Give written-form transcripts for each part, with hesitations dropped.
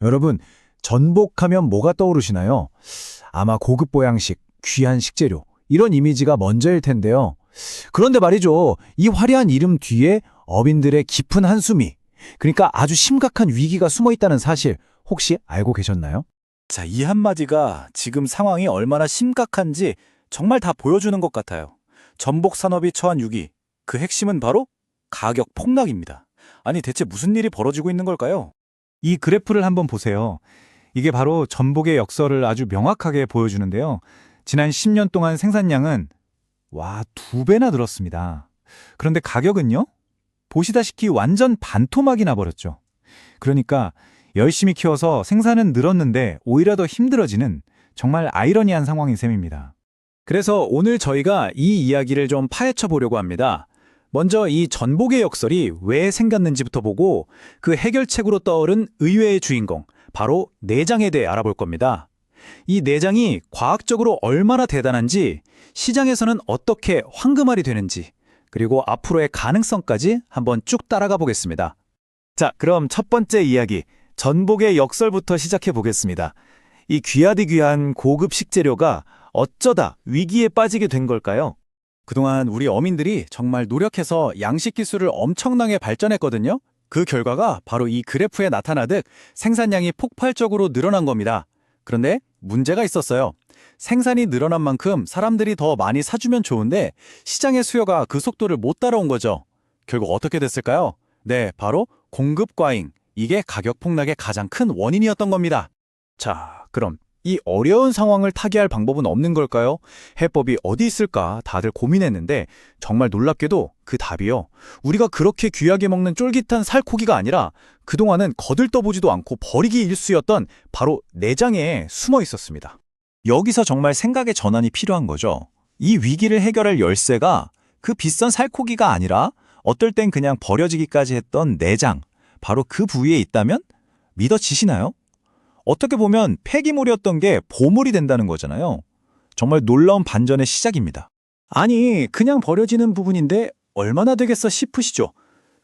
여러분, 전복하면 뭐가 떠오르시나요? 아마 고급 보양식, 귀한 식재료, 이런 이미지가 먼저일 텐데요. 그런데 말이죠. 이 화려한 이름 뒤에 어민들의 깊은 한숨이, 그러니까 아주 심각한 위기가 숨어 있다는 사실 혹시 알고 계셨나요? 자, 이 한마디가 지금 상황이 얼마나 심각한지 정말 다 보여주는 것 같아요. 전복 산업이 처한 위기, 그 핵심은 바로 가격 폭락입니다. 아니, 대체 무슨 일이 벌어지고 있는 걸까요? 이 그래프를 한번 보세요. 이게 바로 전복의 역설을 아주 명확하게 보여주는데요. 지난 10년 동안 생산량은 2배나 늘었습니다. 그런데 가격은요? 보시다시피 완전 반토막이 나버렸죠. 그러니까 열심히 키워서 생산은 늘었는데 오히려 더 힘들어지는 정말 아이러니한 상황인 셈입니다. 그래서 오늘 저희가 이 이야기를 좀 파헤쳐 보려고 합니다. 먼저 이 전복의 역설이 왜 생겼는지부터 보고 그 해결책으로 떠오른 의외의 주인공, 바로 내장에 대해 알아볼 겁니다. 이 내장이 과학적으로 얼마나 대단한지, 시장에서는 어떻게 황금알이 되는지, 그리고 앞으로의 가능성까지 한번 쭉 따라가 보겠습니다. 자, 그럼 첫 번째 이야기, 전복의 역설부터 시작해 보겠습니다. 이 귀하디 귀한 고급 식재료가 어쩌다 위기에 빠지게 된 걸까요? 그동안 우리 어민들이 정말 노력해서 양식 기술을 엄청나게 발전했거든요. 그 결과가 바로 이 그래프에 나타나듯 생산량이 폭발적으로 늘어난 겁니다. 그런데 문제가 있었어요. 생산이 늘어난 만큼 사람들이 더 많이 사주면 좋은데 시장의 수요가 그 속도를 못 따라온 거죠. 결국 어떻게 됐을까요? 네, 바로 공급 과잉. 이게 가격 폭락의 가장 큰 원인이었던 겁니다. 자, 그럼 이 어려운 상황을 타개할 방법은 없는 걸까요? 해법이 어디 있을까 다들 고민했는데 정말 놀랍게도 그 답이요. 우리가 그렇게 귀하게 먹는 쫄깃한 살코기가 아니라 그동안은 거들떠보지도 않고 버리기 일쑤였던 바로 내장에 숨어 있었습니다. 여기서 정말 생각의 전환이 필요한 거죠. 이 위기를 해결할 열쇠가 그 비싼 살코기가 아니라 어떨 땐 그냥 버려지기까지 했던 내장, 바로 그 부위에 있다면 믿어지시나요? 어떻게 보면 폐기물이었던 게 보물이 된다는 거잖아요. 정말 놀라운 반전의 시작입니다. 아니, 그냥 버려지는 부분인데 얼마나 되겠어 싶으시죠?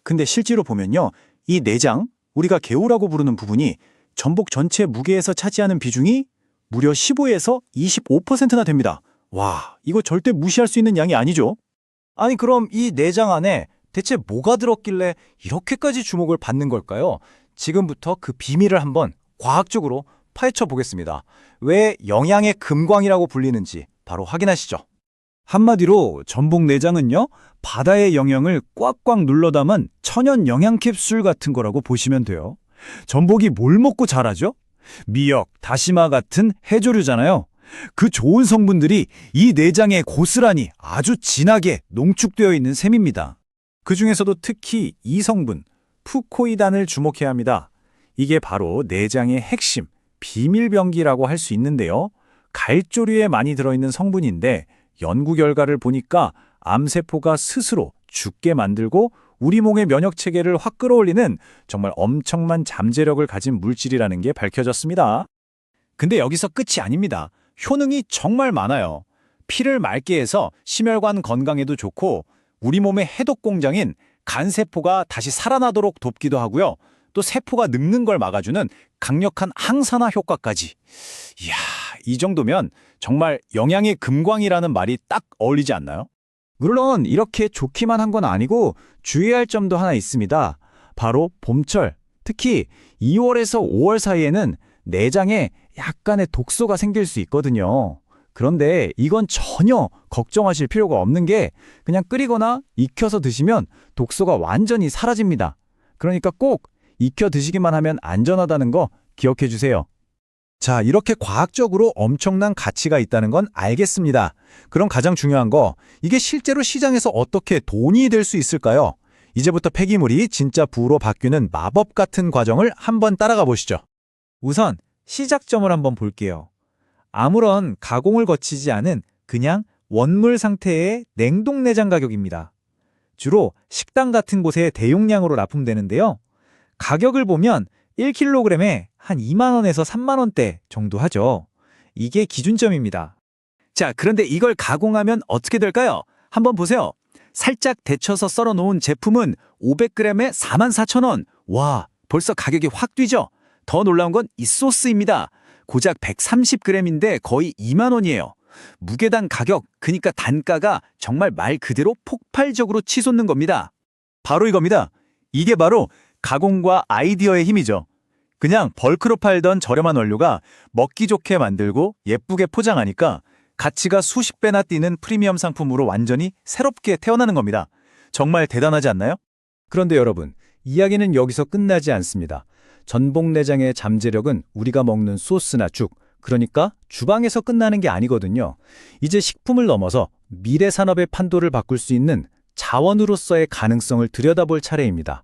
근데 실제로 보면요. 이 내장, 우리가 개우라고 부르는 부분이 전복 전체 무게에서 차지하는 비중이 무려 15에서 25%나 됩니다. 와, 이거 절대 무시할 수 있는 양이 아니죠? 아니, 그럼 이 내장 안에 대체 뭐가 들었길래 이렇게까지 주목을 받는 걸까요? 지금부터 그 비밀을 한번 과학적으로 파헤쳐 보겠습니다. 왜 영양의 금광이라고 불리는지 바로 확인하시죠. 한마디로 전복 내장은요, 바다의 영양을 꽉꽉 눌러 담은 천연 영양 캡슐 같은 거라고 보시면 돼요. 전복이 뭘 먹고 자라죠? 미역, 다시마 같은 해조류잖아요. 그 좋은 성분들이 이 내장에 고스란히 아주 진하게 농축되어 있는 셈입니다. 그 중에서도 특히 이 성분, 푸코이단을 주목해야 합니다. 이게 바로 내장의 핵심, 비밀병기라고 할 수 있는데요. 갈조류에 많이 들어있는 성분인데 연구 결과를 보니까 암세포가 스스로 죽게 만들고 우리 몸의 면역체계를 확 끌어올리는 정말 엄청난 잠재력을 가진 물질이라는 게 밝혀졌습니다. 근데 여기서 끝이 아닙니다. 효능이 정말 많아요. 피를 맑게 해서 심혈관 건강에도 좋고 우리 몸의 해독 공장인 간세포가 다시 살아나도록 돕기도 하고요. 또 세포가 늙는 걸 막아주는 강력한 항산화 효과까지. 이야, 이 정도면 정말 영양의 금광이라는 말이 딱 어울리지 않나요? 물론 이렇게 좋기만 한 건 아니고 주의할 점도 하나 있습니다. 바로 봄철, 특히 2월에서 5월 사이에는 내장에 약간의 독소가 생길 수 있거든요. 그런데 이건 전혀 걱정하실 필요가 없는 게 그냥 끓이거나 익혀서 드시면 독소가 완전히 사라집니다. 그러니까 꼭 익혀 드시기만 하면 안전하다는 거 기억해 주세요. 자, 이렇게 과학적으로 엄청난 가치가 있다는 건 알겠습니다. 그럼 가장 중요한 거, 이게 실제로 시장에서 어떻게 돈이 될 수 있을까요? 이제부터 폐기물이 진짜 부로 바뀌는 마법 같은 과정을 한번 따라가 보시죠. 우선 시작점을 한번 볼게요. 아무런 가공을 거치지 않은 그냥 원물 상태의 냉동 내장 가격입니다. 주로 식당 같은 곳에 대용량으로 납품되는데요. 가격을 보면 1kg에 한 2만 원에서 3만 원대 정도 하죠. 이게 기준점입니다. 자, 그런데 이걸 가공하면 어떻게 될까요? 한번 보세요. 살짝 데쳐서 썰어 놓은 제품은 500g에 44,000원. 와, 벌써 가격이 확 뛰죠? 더 놀라운 건 이 소스입니다. 고작 130g인데 거의 2만 원이에요. 무게당 가격, 그러니까 단가가 정말 말 그대로 폭발적으로 치솟는 겁니다. 바로 이겁니다. 이게 바로 가공과 아이디어의 힘이죠. 그냥 벌크로 팔던 저렴한 원료가 먹기 좋게 만들고 예쁘게 포장하니까 가치가 수십 배나 뛰는 프리미엄 상품으로 완전히 새롭게 태어나는 겁니다. 정말 대단하지 않나요? 그런데 여러분, 이야기는 여기서 끝나지 않습니다. 전복내장의 잠재력은 우리가 먹는 소스나 죽, 그러니까 주방에서 끝나는 게 아니거든요. 이제 식품을 넘어서 미래 산업의 판도를 바꿀 수 있는 자원으로서의 가능성을 들여다볼 차례입니다.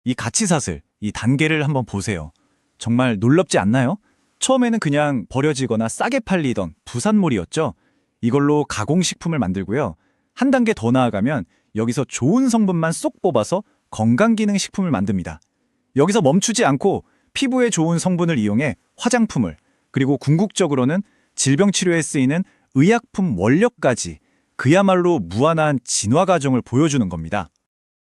이 가치사슬, 이 단계를 한번 보세요. 정말 놀랍지 않나요? 처음에는 그냥 버려지거나 싸게 팔리던 부산몰이었죠. 이걸로 가공식품을 만들고요. 한 단계 더 나아가면 여기서 좋은 성분만 쏙 뽑아서 건강기능식품을 만듭니다. 여기서 멈추지 않고 피부에 좋은 성분을 이용해 화장품을, 그리고 궁극적으로는 질병치료에 쓰이는 의약품 원료까지 그야말로 무한한 진화 과정을 보여주는 겁니다.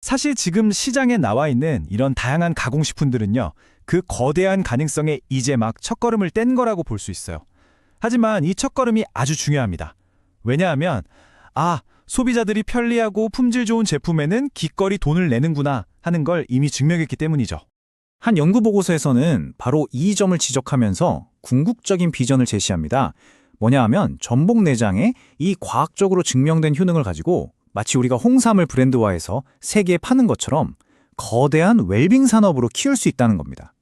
사실 지금 시장에 나와 있는 이런 다양한 가공식품들은요, 그 거대한 가능성에 이제 막 첫걸음을 뗀 거라고 볼 수 있어요. 하지만 이 첫걸음이 아주 중요합니다. 왜냐하면, 소비자들이 편리하고 품질 좋은 제품에는 기꺼이 돈을 내는구나 하는 걸 이미 증명했기 때문이죠. 한 연구 보고서에서는 바로 이 점을 지적하면서 궁극적인 비전을 제시합니다. 뭐냐 하면 전복 내장에 이 과학적으로 증명된 효능을 가지고 마치 우리가 홍삼을 브랜드화해서 세계에 파는 것처럼 거대한 웰빙 산업으로 키울 수 있다는 겁니다.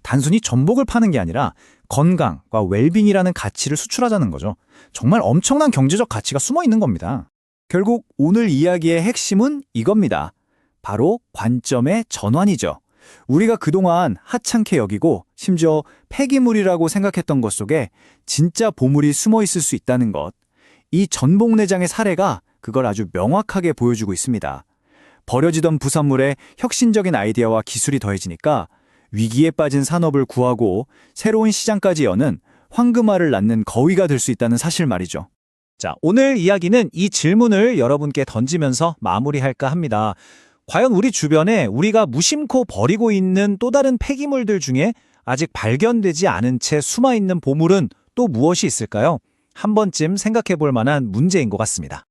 단순히 전복을 파는 게 아니라 건강과 웰빙이라는 가치를 수출하자는 거죠. 정말 엄청난 경제적 가치가 숨어 있는 겁니다. 결국 오늘 이야기의 핵심은 이겁니다. 바로 관점의 전환이죠. 우리가 그동안 하찮게 여기고 심지어 폐기물이라고 생각했던 것 속에 진짜 보물이 숨어 있을 수 있다는 것. 이 전복내장의 사례가 그걸 아주 명확하게 보여주고 있습니다. 버려지던 부산물에 혁신적인 아이디어와 기술이 더해지니까 위기에 빠진 산업을 구하고 새로운 시장까지 여는 황금알을 낳는 거위가 될 수 있다는 사실 말이죠. 자, 오늘 이야기는 이 질문을 여러분께 던지면서 마무리할까 합니다. 과연 우리 주변에 우리가 무심코 버리고 있는 또 다른 폐기물들 중에 아직 발견되지 않은 채 숨어있는 보물은 또 무엇이 있을까요? 한 번쯤 생각해 볼 만한 문제인 것 같습니다.